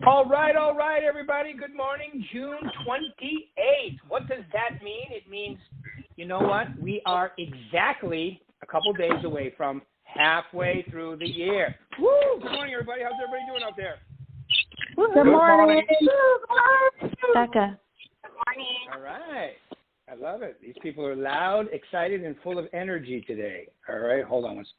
All right, everybody. Good morning, June 28th. What does that mean? It means, you know what? We are exactly a couple days away from halfway through the year. Woo! Good morning, everybody. How's everybody doing out there? Good morning. Becca. Good morning. All right. I love it. These people are loud, excited, and full of energy today. All right. Hold on one second.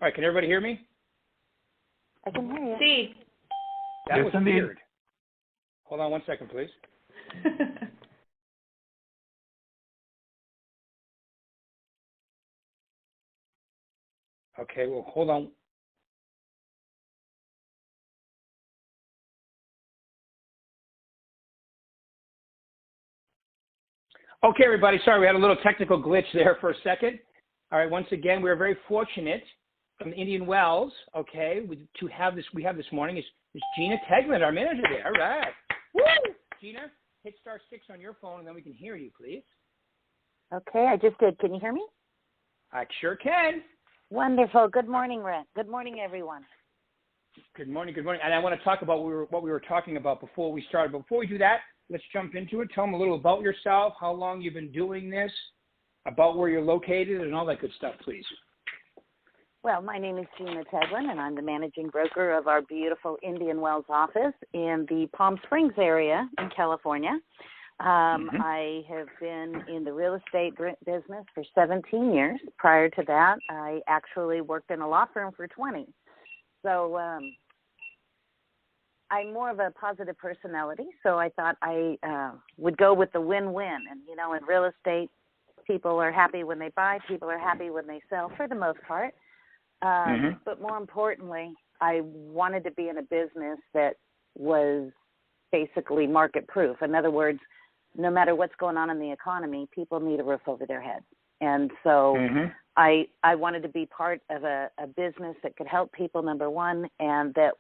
All right, can everybody hear me? I can hear you. See. That was weird. Hold on one second, please. Okay, well, hold on. Okay, everybody, sorry, we had a little technical glitch there for a second. All right, once again, we're very fortunate from the Indian Wells, okay, to have this. We have this morning is Gina Tegland, our manager there. All right. Woo! Gina, hit *6 on your phone, and then we can hear you, please. Okay, I just did. Can you hear me? I sure can. Wonderful. Good morning, Rick. Good morning, everyone. Good morning, good morning. And I want to talk about what we were talking about before we started. But before we do that, let's jump into it. Tell them a little about yourself, how long you've been doing this, about where you're located, and all that good stuff, please. Well, my name is Gina Tegland, and I'm the managing broker of our beautiful Indian Wells office in the Palm Springs area in California. I have been in the real estate business for 17 years. Prior to that, I actually worked in a law firm for 20. So I'm more of a positive personality, so I thought I would go with the win-win. And, you know, in real estate, people are happy when they buy, people are happy when they sell for the most part. But more importantly, I wanted to be in a business that was basically market-proof. In other words, no matter what's going on in the economy, people need a roof over their head. And so I wanted to be part of a business that could help people, number one, and that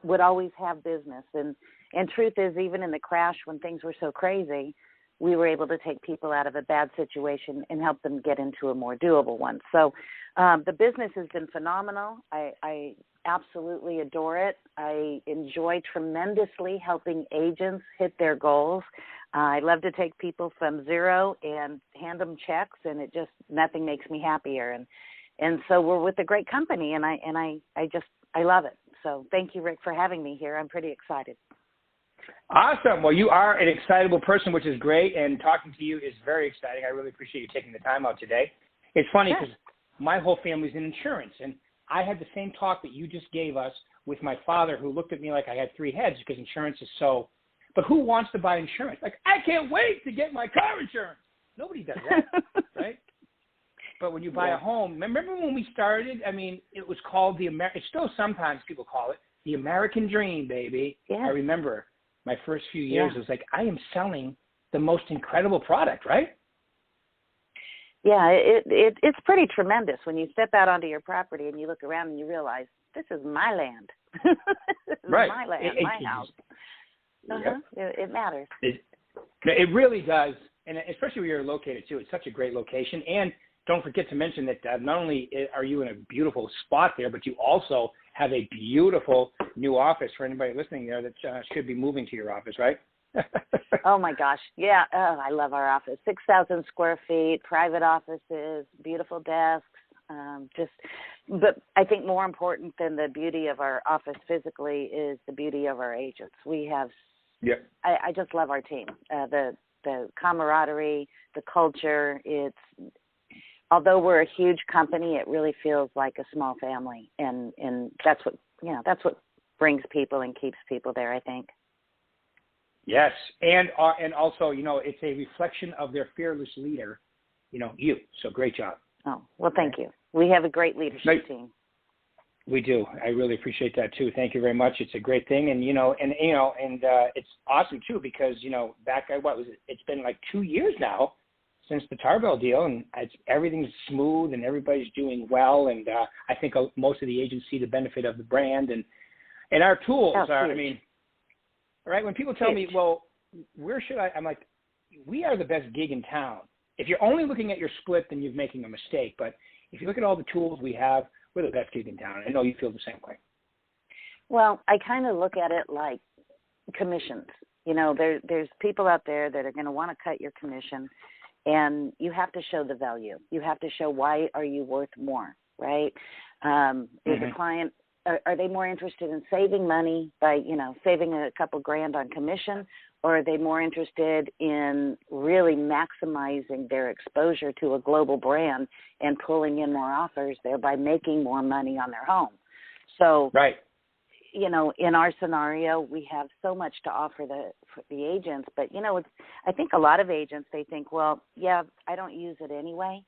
would always have business. And truth is, even in the crash when things were so crazy, we were able to take people out of a bad situation and help them get into a more doable one. So the business has been phenomenal. I absolutely adore it. I enjoy tremendously helping agents hit their goals. I love to take people from zero and hand them checks, and it just, nothing makes me happier. And so we're with a great company, and I love it. So thank you, Rick, for having me here. I'm pretty excited. Awesome. Well, you are an excitable person, which is great, and talking to you is very exciting. I really appreciate you taking the time out today. It's funny because my whole family's in insurance, and I had the same talk that you just gave us with my father, who looked at me like I had three heads because insurance is so – but who wants to buy insurance? Like, I can't wait to get my car insurance. Nobody does that, right? But when you buy a home, remember when we started? I mean, it was called it's still sometimes people call it the American Dream, baby. Yeah. I remember my first few years, it was like, I am selling the most incredible product, right? Yeah, it's pretty tremendous when you step out onto your property and you look around and you realize, this is my land. This is my land, my house. It matters. It really does, and especially where you're located, too. It's such a great location. And don't forget to mention that not only are you in a beautiful spot there, but you also have a beautiful new office for anybody listening there that should be moving to your office, right? Oh, my gosh. Yeah. Oh, I love our office. 6,000 square feet, private offices, beautiful desks. But I think more important than the beauty of our office physically is the beauty of our agents. We have, I just love our team. The camaraderie, the culture. Although we're a huge company, it really feels like a small family, and that's what brings people and keeps people there, I think. Yes, and also, you know, it's a reflection of their fearless leader, you know, you. So great job. Oh, well, thank you. We have a great leadership team. We do. I really appreciate that too. Thank you very much. It's a great thing, and it's awesome too because back at it's been like 2 years now since the Tarbell deal, and everything's smooth and everybody's doing well. And I think most of the agents see the benefit of the brand and our tools are. I mean, right? When people tell me, well, where should I? I'm like, we are the best gig in town. If you're only looking at your split, then you're making a mistake. But if you look at all the tools we have, we're the best gig in town. I know you feel the same way. Well, I kind of look at it like commissions. You know, there's people out there that are going to want to cut your commission, and you have to show the value. You have to show why are you worth more, right? Is a client, are they more interested in saving money by, you know, saving a couple grand on commission, or are they more interested in really maximizing their exposure to a global brand and pulling in more offers, thereby making more money on their home? So, right. You know, in our scenario, we have so much to offer the agents, but, you know, I think a lot of agents, they think, well, yeah, I don't use it anyway,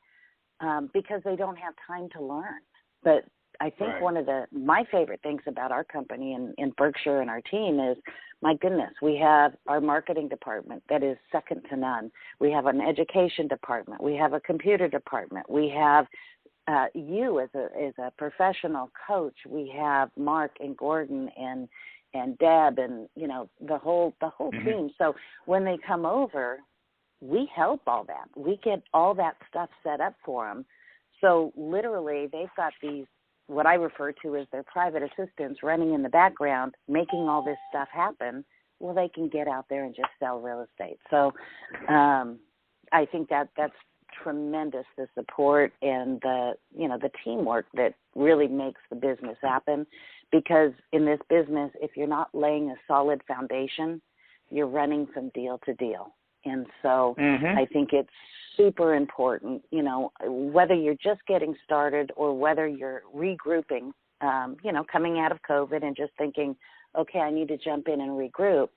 because they don't have time to learn. But I think one of my favorite things about our company in Berkshire and our team is, my goodness, we have our marketing department that is second to none. We have an education department. We have a computer department. We have you as a professional coach. We have Mark and Gordon and Deb and, you know, the whole team. So when they come over, we help all that. We get all that stuff set up for them. So literally they've got these, what I refer to as their private assistants running in the background, making all this stuff happen. Well, they can get out there and just sell real estate. So I think that's tremendous, the support and the teamwork that really makes the business happen. Because in this business, if you're not laying a solid foundation, you're running from deal to deal. And so I think it's super important, you know, whether you're just getting started or whether you're regrouping, you know, coming out of COVID and just thinking, okay, I need to jump in and regroup.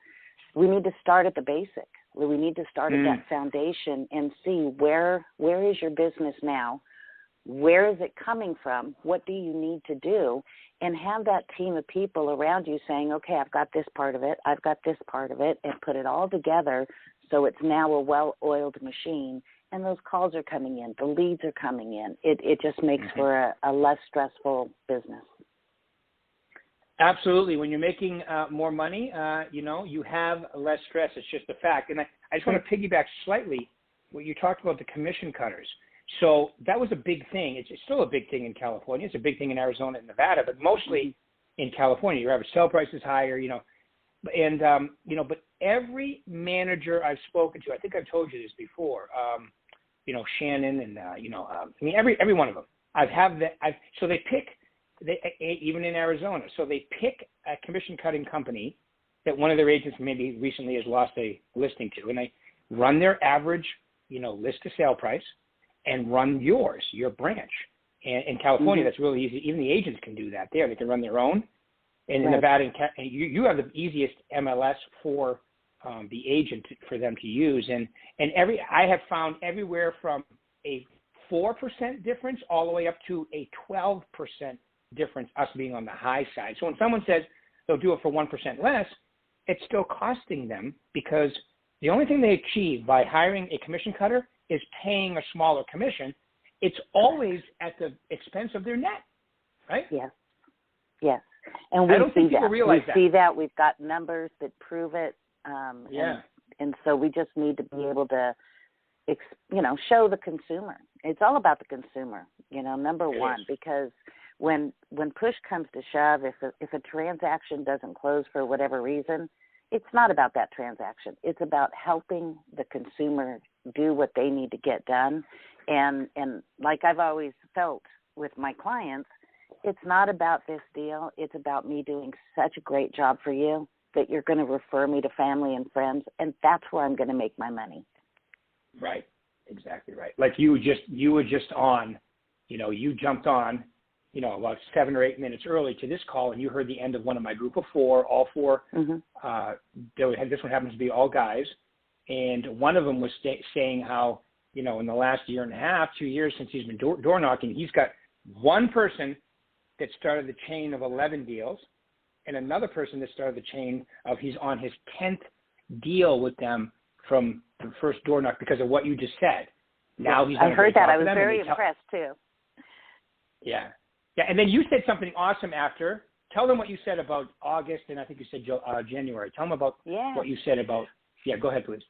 We need to start at the basic. We need to start at that foundation and see where is your business now? Where is it coming from? What do you need to do? And have that team of people around you saying, okay, I've got this part of it, I've got this part of it, and put it all together so it's now a well-oiled machine. And those calls are coming in. The leads are coming in. It just makes for a less stressful business. Absolutely. When you're making more money, you know, you have less stress. It's just a fact. And I just want to piggyback slightly what you talked about, the commission cutters. So that was a big thing. It's still a big thing in California. It's a big thing in Arizona and Nevada, but mostly in California. Your average sale price is higher, you know. And, you know, but every manager I've spoken to, I think I've told you this before, you know, Shannon and, you know, I mean, every one of them. So they pick, even in Arizona, so they pick a commission cutting company that one of their agents maybe recently has lost a listing to, and they run their average, you know, list to sale price and run your branch. And in California, that's really easy. Even the agents can do that there. They can run their own. And in Nevada, you have the easiest MLS for the agent for them to use. And I have found everywhere from a 4% difference all the way up to a 12% difference, us being on the high side. So when someone says they'll do it for 1% less, it's still costing them, because the only thing they achieve by hiring a commission cutter is paying a smaller commission. It's always at the expense of their net, right? Yes. Yes. And we I don't think people realize that. We see that. We've got numbers that prove it. And so we just need to be able to, you know, show the consumer. It's all about the consumer, you know, number one, because when push comes to shove, if a transaction doesn't close for whatever reason, it's not about that transaction. It's about helping the consumer do what they need to get done. And like I've always felt with my clients, it's not about this deal. It's about me doing such a great job for you that you're going to refer me to family and friends, and that's where I'm going to make my money. Right. Exactly right. Like you were just on, you know, you jumped on, you know, about 7 or 8 minutes early to this call, and you heard the end of one of my group of four, all four. This one happens to be all guys. And one of them was saying how, you know, in the last year and a half, 2 years since he's been door knocking, he's got one person that started the chain of 11 deals and another person that started the chain of, he's on his 10th deal with them from the first door knock because of what you just said. Now he's I done a heard great that. job I for was them, very impressed too. Yeah. Yeah, and then you said something awesome after. Tell them what you said about August, and I think you said January. Tell them about what you said about, go ahead, please.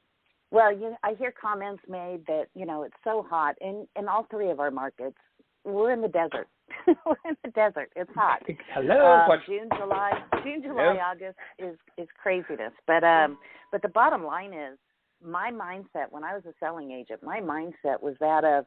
Well, I hear comments made that, it's so hot. In all three of our markets, we're in the desert. We're in the desert. It's hot. Hello. June, July, August is craziness. But the bottom line is, my mindset when I was a selling agent, my mindset was that of,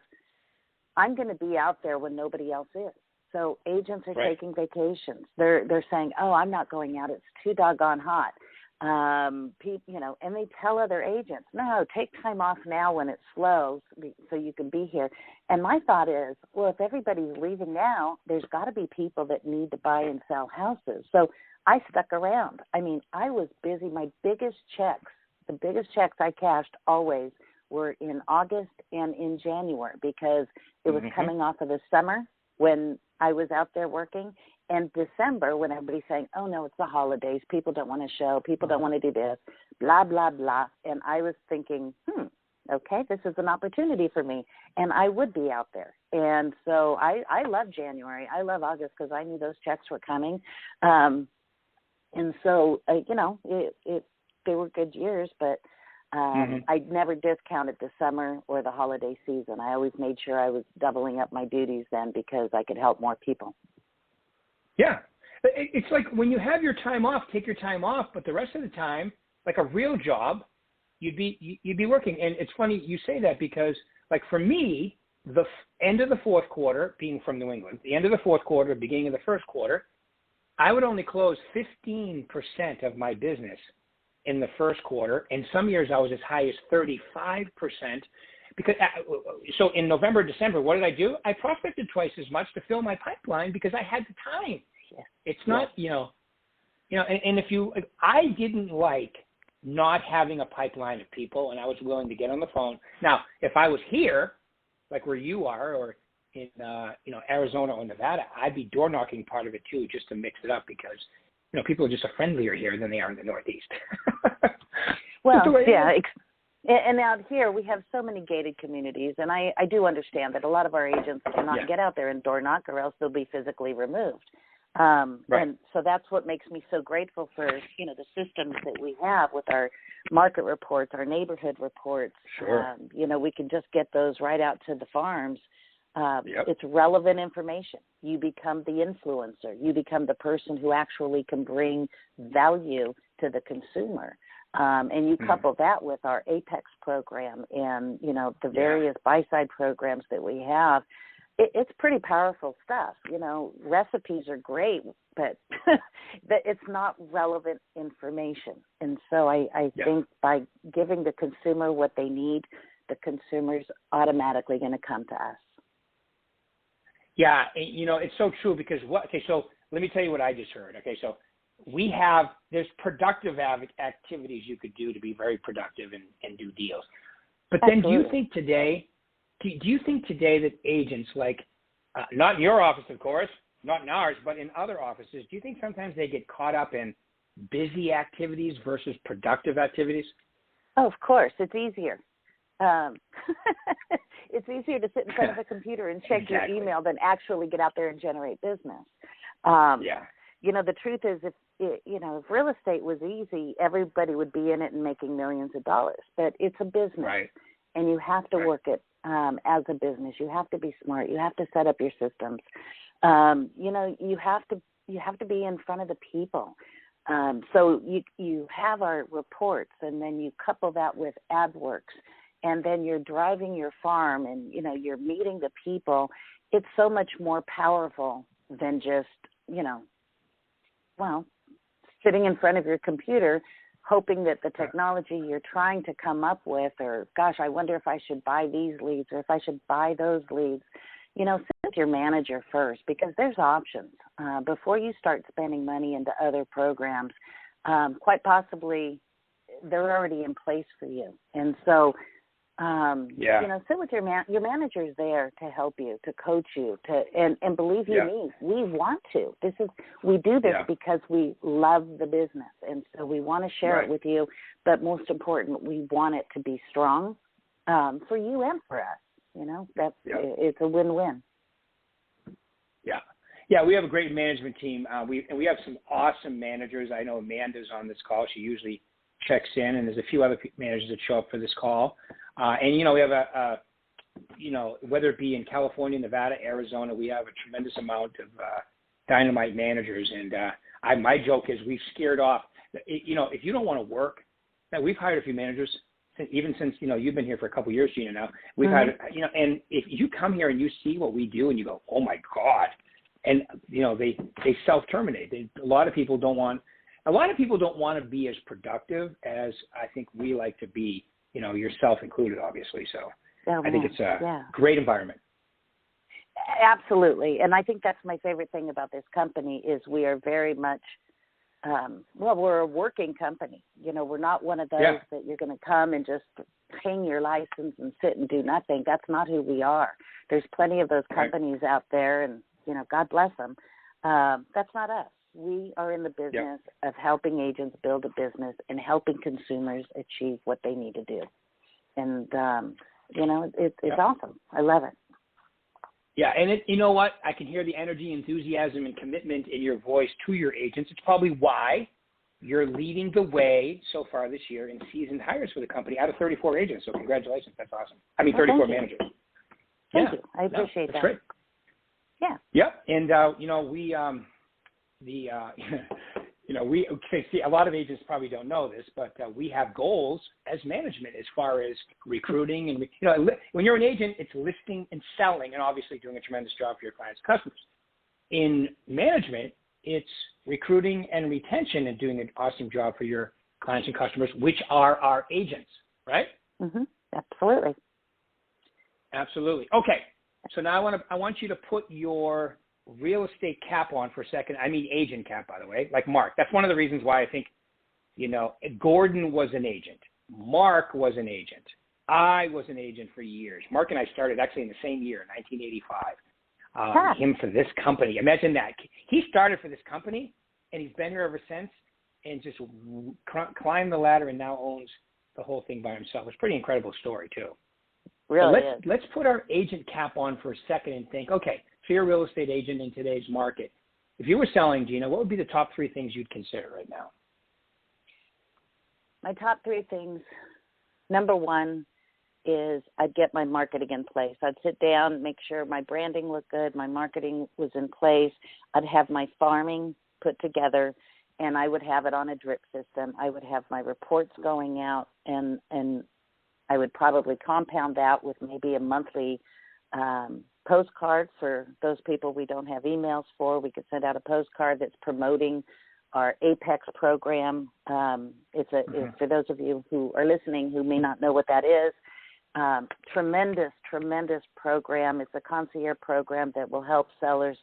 I'm going to be out there when nobody else is. So agents are taking vacations. They're saying, oh, I'm not going out. It's too doggone hot. And they tell other agents, no, take time off now when it's slow so you can be here. And my thought is, well, if everybody's leaving now, there's got to be people that need to buy and sell houses. So I stuck around. I mean, I was busy. My biggest checks, the biggest checks I cashed always were in August and in January because it was coming off of the summer when I was out there working, and December when everybody's saying, oh, no, it's the holidays, people don't want to show, people don't want to do this, blah, blah, blah. And I was thinking, okay, this is an opportunity for me, and I would be out there. And so I love January. I love August because I knew those checks were coming. And so, they were good years, but I never discounted the summer or the holiday season. I always made sure I was doubling up my duties then because I could help more people. Yeah. It's like when you have your time off, take your time off, but the rest of the time, like a real job, you'd be working. And it's funny you say that because, like for me, the end of the fourth quarter, being from New England, the end of the fourth quarter, beginning of the first quarter, I would only close 15% of my business in the first quarter, and some years I was as high as 35%. Because so in November, December, what did I do? I prospected twice as much to fill my pipeline because I had the time. It's not, and I didn't like not having a pipeline of people, and I was willing to get on the phone. Now, if I was here, like where you are, or in Arizona or Nevada, I'd be door knocking part of it too, just to mix it up because people are just friendlier here than they are in the Northeast. Well, yeah. And out here, we have so many gated communities, and I do understand that a lot of our agents cannot get out there and door knock or else they'll be physically removed. And so that's what makes me so grateful for, the systems that we have with our market reports, our neighborhood reports. Sure. We can just get those right out to the farms. It's relevant information. You become the influencer. You become the person who actually can bring value to the consumer. And you couple that with our Apex program and, the various buy-side programs that we have. It's pretty powerful stuff. Recipes are great, but it's not relevant information. And so I think by giving the consumer what they need, the consumer's automatically going to come to us. Yeah, it's so true because so let me tell you what I just heard. Okay, so there's productive activities you could do to be very productive and do deals. But then do you think today that agents not in your office, of course, not in ours, but in other offices, do you think sometimes they get caught up in busy activities versus productive activities? Oh, of course. It's easier. It's easier to sit in front of a computer and check your email than actually get out there and generate business. The truth is if real estate was easy, everybody would be in it and making millions of dollars. But it's a business, and you have to work it as a business. You have to be smart. You have to set up your systems. You have to be in front of the people. So you have our reports, and then you couple that with AdWorks, and then you're driving your farm, and you're meeting the people. It's so much more powerful than just sitting in front of your computer, hoping that the technology you're trying to come up with, or gosh, I wonder if I should buy these leads or if I should buy those leads. Sit with your manager first because there's options before you start spending money into other programs. Quite possibly, they're already in place for you, and so sit with your manager's there to help you, to coach you, and believe you me, we want to. We do this because we love the business, and so we want to share it with you. But most important, we want it to be strong for you and for us. It's a win-win. Yeah. Yeah, we have a great management team. We have some awesome managers. I know Amanda's on this call. She usually checks in, and there's a few other managers that show up for this call. And, we have whether it be in California, Nevada, Arizona, we have a tremendous amount of dynamite managers. And my joke is we've scared off, if you don't want to work, now we've hired a few managers, even since, you've been here for a couple of years, Gina, now. We've had, and if you come here and you see what we do and you go, oh, my God, and, they self-terminate. A lot of people don't want to be as productive as I think we like to be, yourself included, obviously. So I think it's a great environment. Absolutely. And I think that's my favorite thing about this company is we are very much, we're a working company. We're not one of those that you're going to come and just hang your license and sit and do nothing. That's not who we are. There's plenty of those companies out there, and, God bless them. That's not us. We are in the business of helping agents build a business and helping consumers achieve what they need to do. And, it's awesome. I love it. Yeah, and you know what? I can hear the energy, enthusiasm, and commitment in your voice to your agents. It's probably why you're leading the way so far this year in seasoned hires for the company out of 34 agents. So congratulations. That's awesome. 34 managers. Thank you. I appreciate that. That's great. Yeah. Yep. And, we see a lot of agents probably don't know this, but we have goals as management as far as recruiting. And, when you're an agent, it's listing and selling and obviously doing a tremendous job for your clients and customers. In management, it's recruiting and retention and doing an awesome job for your clients and customers, which are our agents, right? Mm-hmm. Absolutely. Absolutely. Okay. So now I want you to put your real estate cap on for a second. I mean agent cap, by the way, like Mark. That's one of the reasons why I think, Gordon was an agent. Mark was an agent. I was an agent for years. Mark and I started actually in the same year, 1985. Him for this company. Imagine that. He started for this company, and he's been here ever since and just climbed the ladder and now owns the whole thing by himself. It's a pretty incredible story, too. Really let's put our agent cap on for a second and think, okay, so you're a real estate agent in today's market. If you were selling, Gina, what would be the top 3 things you'd consider right now? My top 3 things, number 1 is I'd get my marketing in place. I'd sit down, make sure my branding looked good, my marketing was in place. I'd have my farming put together, and I would have it on a drip system. I would have my reports going out, and I would probably compound that with maybe a monthly postcard for those people we don't have emails for. We could send out a postcard that's promoting our Apex program. It's for those of you who are listening who may not know what that is. Tremendous program. It's a concierge program that will help sellers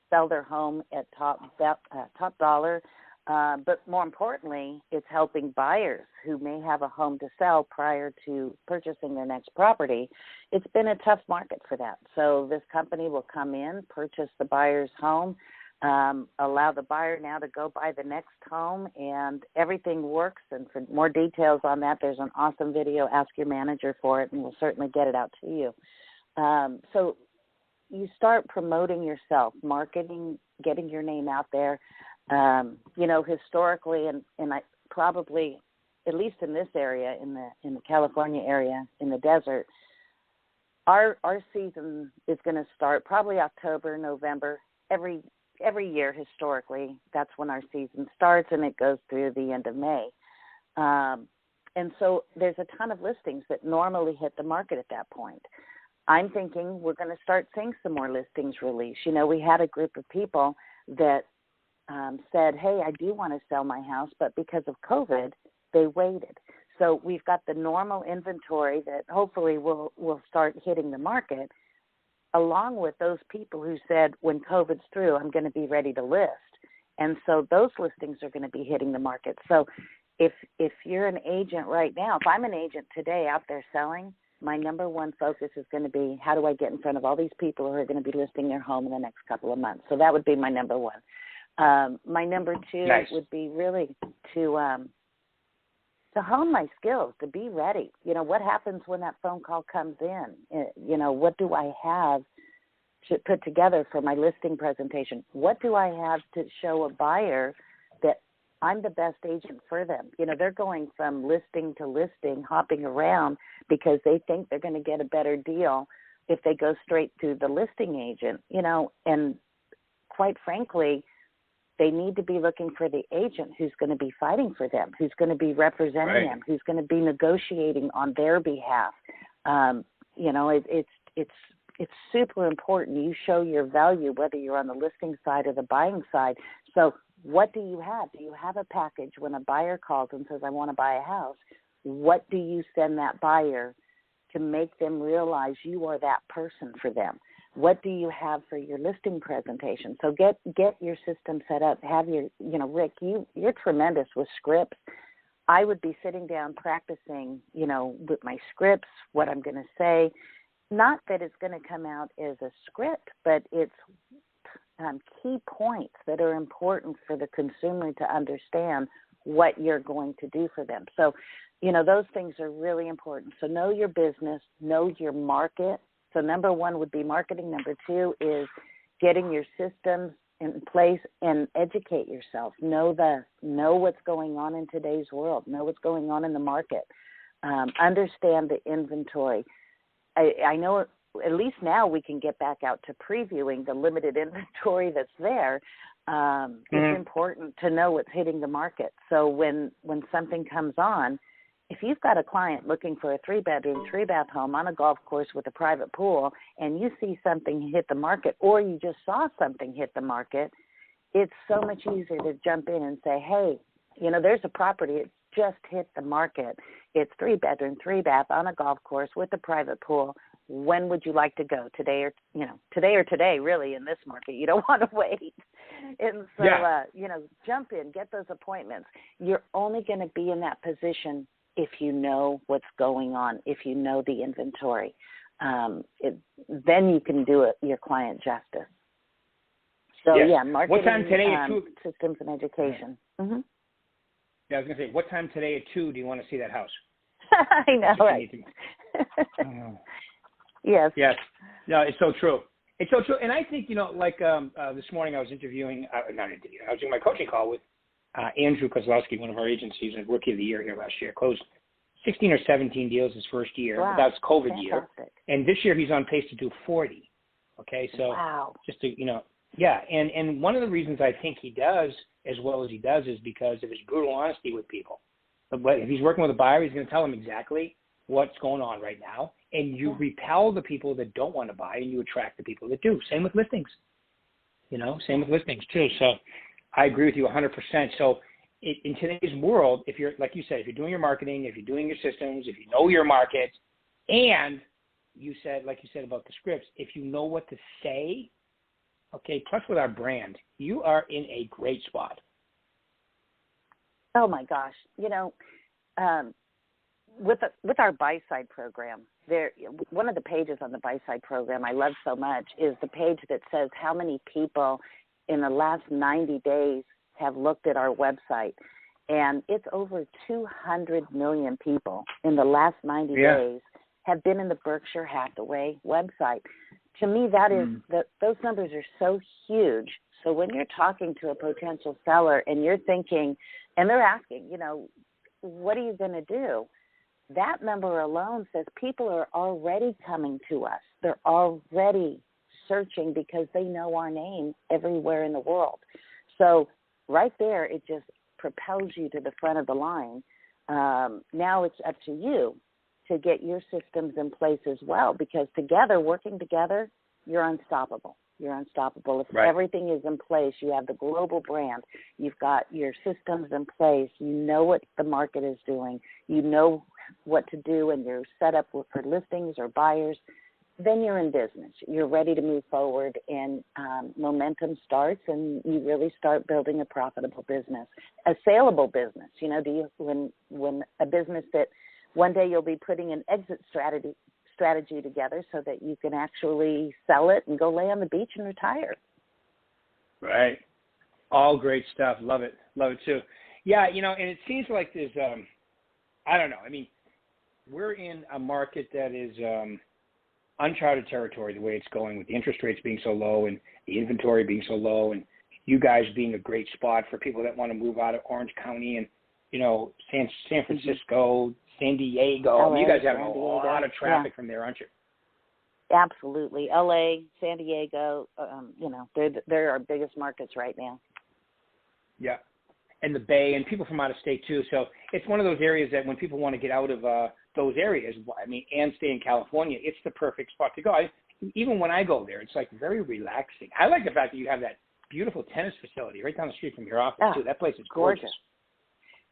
sell their home at top dollar. But more importantly, it's helping buyers who may have a home to sell prior to purchasing their next property. It's been a tough market for that. So this company will come in, purchase the buyer's home, allow the buyer now to go buy the next home, and everything works. And for more details on that, there's an awesome video. Ask your manager for it, and we'll certainly get it out to you. So you start promoting yourself, marketing, getting your name out there. Historically, and I probably, at least in this area, in the California area, in the desert, our season is going to start probably October, November. Every year, historically, that's when our season starts, and it goes through the end of May. And so there's a ton of listings that normally hit the market at that point. I'm thinking we're going to start seeing some more listings release. We had a group of people that said, hey, I do want to sell my house, but because of COVID, they waited. So we've got the normal inventory that hopefully will start hitting the market, along with those people who said, when COVID's through, I'm going to be ready to list. And so those listings are going to be hitting the market. So if you're an agent right now, if I'm an agent today out there selling, my number 1 focus is going to be, how do I get in front of all these people who are going to be listing their home in the next couple of months? So that would be my number 1. My number 2 would be really to hone my skills, to be ready. What happens when that phone call comes in? What do I have to put together for my listing presentation? What do I have to show a buyer that I'm the best agent for them? They're going from listing to listing, hopping around because they think they're going to get a better deal if they go straight to the listing agent, and quite frankly, they need to be looking for the agent who's going to be fighting for them, who's going to be representing them, who's going to be negotiating on their behalf. It's super important. You show your value, whether you're on the listing side or the buying side. So what do you have? Do you have a package when a buyer calls and says, I want to buy a house? What do you send that buyer to make them realize you are that person for them? What do you have for your listing presentation? So get your system set up. Have your, Rick, you're tremendous with scripts. I would be sitting down practicing, with my scripts, what I'm going to say. Not that it's going to come out as a script, but it's key points that are important for the consumer to understand what you're going to do for them. So, those things are really important. So know your business, know your market. So number one would be marketing. Number two is getting your systems in place and educate yourself. Know what's going on in today's world. Know what's going on in the market. Understand the inventory. I know at least now we can get back out to previewing the limited inventory that's there. It's important to know what's hitting the market. So when something comes on, if you've got a client looking for a 3-bedroom, 3-bath home on a golf course with a private pool, and you see something hit the market, or you just saw something hit the market, it's so much easier to jump in and say, hey, there's a property, it just hit the market. It's 3-bedroom, 3-bath on a golf course with a private pool. When would you like to go? Today, really, in this market. You don't want to wait. And so, jump in, get those appointments. You're only going to be in that position if you know what's going on, if you know the inventory. Then you can do your client justice. So, marketing, what time today systems and education. Mm-hmm. Yeah, I was going to say, what time today at 2 do you want to see that house? I know, right? Yes. Yes. No, it's so true. It's so true. And I think, this morning I was interviewing, I was doing my coaching call with Andrew Kozlowski, one of our agencies, and Rookie of the Year here last year. Closed 16 or 17 deals his first year. Wow. That was COVID Fantastic. year. And this year he's on pace to do 40. Okay, so wow. Just to, and one of the reasons I think he does as well as he does is because of his brutal honesty with people. But if he's working with a buyer, he's going to tell them exactly what's going on right now, and you repel the people that don't want to buy, and you attract the people that do. Same with listings. Same with listings too. So I agree with you 100%. So in today's world, if you're, like you said, if you're doing your marketing, if you're doing your systems, if you know your market, and you said, like you said about the scripts, if you know what to say, okay, plus with our brand, you are in a great spot. Oh my gosh. With our buy-side program, one of the pages on the buy-side program I love so much is the page that says how many people in the last 90 days have looked at our website. And it's over 200 million people in the last 90 days have been in the Berkshire Hathaway website. To me, that is those numbers are so huge. So when you're talking to a potential seller and you're thinking, and they're asking, what are you going to do? That number alone says people are already coming to us. They're already searching because they know our name everywhere in the world. So right there, it just propels you to the front of the line. Now it's up to you to get your systems in place as well, because together, working together, you're unstoppable. You're unstoppable. If everything is in place, you have the global brand, you've got your systems in place, you know what the market is doing, you know what to do, and you're set up for listings or buyers, then you're in business. You're ready to move forward, and momentum starts, and you really start building a profitable business, a saleable business. When a business that one day you'll be putting an exit strategy together so that you can actually sell it and go lay on the beach and retire. Right. All great stuff. Love it. Love it too. Yeah, and it seems like there's I don't know. I mean, we're in a market that is uncharted territory the way it's going, with the interest rates being so low and the inventory being so low, and you guys being a great spot for people that want to move out of Orange County and, you know, San Francisco, San Diego. LA, you guys have San a Diego. lot of traffic from there, aren't you? Absolutely. LA, San Diego, you know, they're our biggest markets right now. Yeah. And the Bay, and people from out of state too. So it's one of those areas that when people want to get out of those areas, I mean, and stay in California, it's the perfect spot to go. Even when I go there, it's like very relaxing. I like the fact that you have that beautiful tennis facility right down the street from your office too. That place is gorgeous.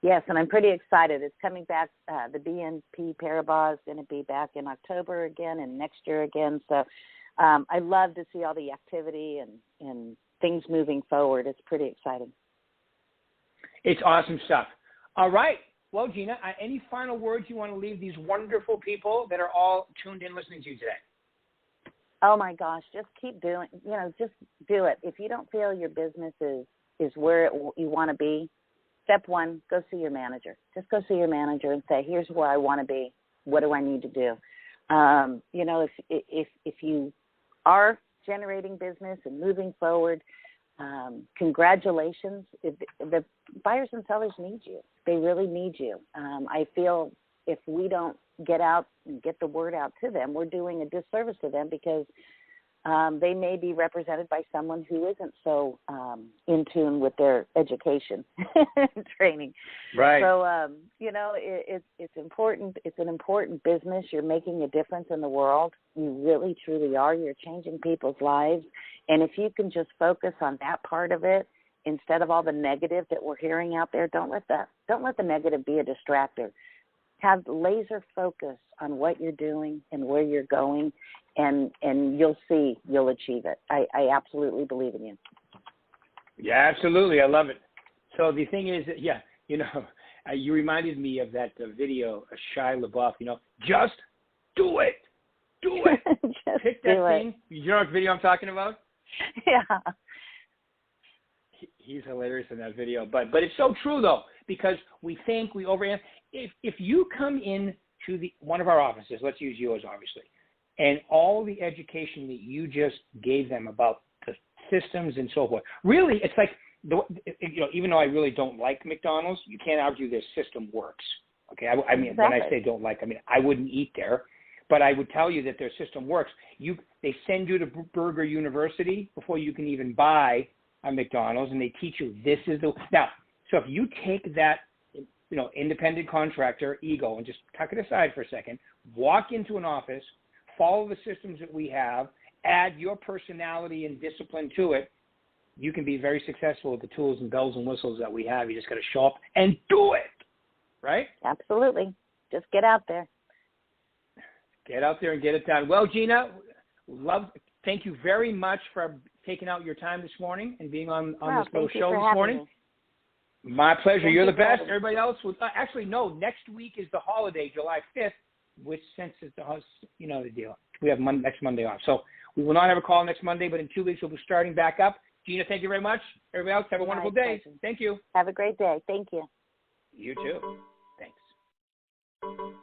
Yes, and I'm pretty excited. It's coming back. The BNP Paribas is going to be back in October again and next year again. So I love to see all the activity and things moving forward. It's pretty exciting. It's awesome stuff. All right. Well, Gina, any final words you want to leave these wonderful people that are all tuned in listening to you today? Oh, my gosh. Just keep doing, you know, just do it. If you don't feel your business is where you want to be, step one, go see your manager. Just go see your manager and say, here's where I want to be. What do I need to do? You know, if you are generating business and moving forward, congratulations. The buyers and sellers need you. They really need you. I feel if we don't get out and get the word out to them, we're doing a disservice to them, because they may be represented by someone who isn't so in tune with their education and training. Right. So, you know, it's important. It's an important business. You're making a difference in the world. You really, truly are. You're changing people's lives. And if you can just focus on that part of it instead of all the negative that we're hearing out there, don't let the negative be a distractor. Have laser focus on what you're doing and where you're going, and you'll see you'll achieve it. I absolutely believe in you. Yeah, absolutely. I love it. So the thing is, yeah, you know, you reminded me of that video, Shia LaBeouf, you know, just do it. Do it. Just pick that thing. You know what video I'm talking about? Yeah. He's hilarious in that video. But it's so true, though, because we think we overanalyze. If you come in to one of our offices, let's use yours, obviously, and all the education that you just gave them about the systems and so forth, really, it's like, you know, even though I really don't like McDonald's, you can't argue their system works. Okay, I mean, exactly. When I say don't like, I mean, I wouldn't eat there. But I would tell you that their system works. They send you to Burger University before you can even buy a McDonald's, and they teach you this is the now. So if you take that, you know, independent contractor ego and just tuck it aside for a second, walk into an office, follow the systems that we have, add your personality and discipline to it, you can be very successful with the tools and bells and whistles that we have. You just got to show up and do it, right? Absolutely. Just get out there. Get out there and get it done. Well, Gina, thank you very much for taking out your time this morning and being on this little show this morning. Me. My pleasure. You're the best. Everybody else will actually no. Next week is the holiday, July 5th, which since it's you know the deal. We have next Monday off, so we will not have a call next Monday. But in 2 weeks, we'll be starting back up. Gina, thank you very much. Everybody else, have a wonderful day. Thank you. Have a great day. Thank you. You too. Thanks.